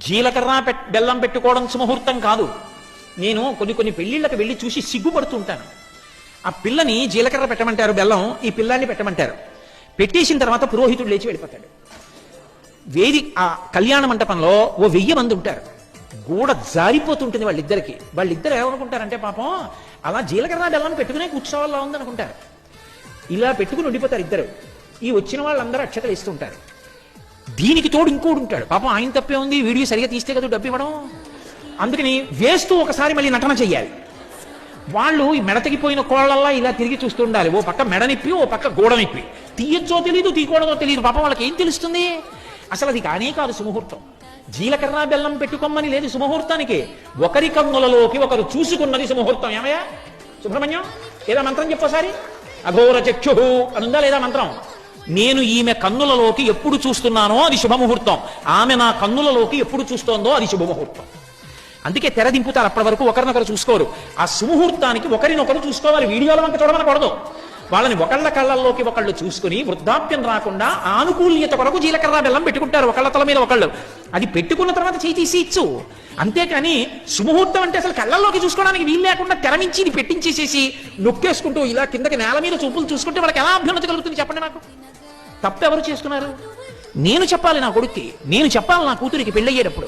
జీలకర్ర బెల్లం పెట్టుకోవడం సుముహూర్తం కాదు. నేను కొన్ని పెళ్లిళ్ళకి వెళ్ళి చూసి సిగ్గుపడుతుంటాను. ఆ పిల్లని జీలకర్ర పెట్టమంటారు, బెల్లం ఈ పిల్లాన్ని పెట్టమంటారు. పెట్టేసిన తర్వాత పురోహితుడు లేచి వెళ్ళిపోతాడు. ఆ కళ్యాణ మంటపంలో 1000 మంది ఉంటారు. గూడ జారిపోతుంటుంది వాళ్ళిద్దరికి. వాళ్ళిద్దరు ఏమనుకుంటారంటే పాపం అలా జీలకర్ర బెల్లం పెట్టుకునే కూర్చోవాలా ఉందనుకుంటారు. ఇలా పెట్టుకుని ఉండిపోతారు ఇద్దరు. ఈ వచ్చిన వాళ్ళందరూ అక్షతలు ఇస్తుంటారు. దీనికి తోడు ఇంకోడు ఉంటాడు. పాపం ఆయన తప్పే ఉంది, వీడియో సరిగా తీస్తే కదా డబ్బు ఇవ్వడం. అందుకని వేస్తూ ఒకసారి మళ్ళీ నటన చెయ్యాలి. వాళ్ళు ఈ మెడతగిపోయిన కోళ్ళల్లా ఇలా తిరిగి చూస్తూ ఉండాలి. ఓ పక్క మెడనిప్పి, ఓ పక్క గోడనిప్పి. తీయచ్చో తెలియదు, తీయకూడదో తెలియదు. పాపం వాళ్ళకి ఏం తెలుస్తుంది? అసలు అది కానే కాదు సుముహూర్తం. జీలకర్ర బెల్లం పెట్టుకోమని లేదు సుముహూర్తానికి. ఒకరి కన్నులలోకి ఒకరు చూసుకున్నది సుముహూర్తం. ఏమయ్యా సుబ్రహ్మణ్యం, ఏదా మంత్రం చెప్పోసారి. అఘోర చక్షు అనుందా లేదా మంత్రం? నేను ఈమె కన్నులలోకి ఎప్పుడు చూస్తున్నానో అది శుభముహూర్తం. ఆమె నా కన్నులలోకి ఎప్పుడు చూస్తోందో అది శుభముహూర్తం. అందుకే తెర దింపుతారు. అప్పటి వరకు ఒకరినొకరు చూసుకోరు. ఆ సుముహూర్తానికి ఒకరినొకరు చూసుకోవాలి. వీడియోల వంక చూడమనకూడదు. వాళ్ళని ఒకళ్ళ కళ్ళల్లోకి ఒకళ్ళు చూసుకుని వృద్ధాప్యం రాకుండా ఆనుకూల్యత కొరకు జీలకర్ర బెల్లం పెట్టుకుంటారు ఒకళ్ళ తల మీద ఒకళ్ళు. అది పెట్టుకున్న తర్వాత చేయి తీసి ఇచ్చు. అంతేకాని సుముహూర్తం అంటే అసలు కళ్ళల్లోకి చూసుకోవడానికి వీలు లేకుండా తెరమించి ఇది పెట్టించేసేసి నొక్కేసుకుంటూ ఇలా కిందకి నేల మీద చూపులు చూసుకుంటే వాళ్ళకి ఎలా అభ్యున్నతి కలుగుతుంది చెప్పండి నాకు? తప్పు ఎవరు చేస్తున్నారు? నేను చెప్పాలి నా కొడుక్కి, నేను చెప్పాలి నా కూతురికి పెళ్ళయ్యేటప్పుడు.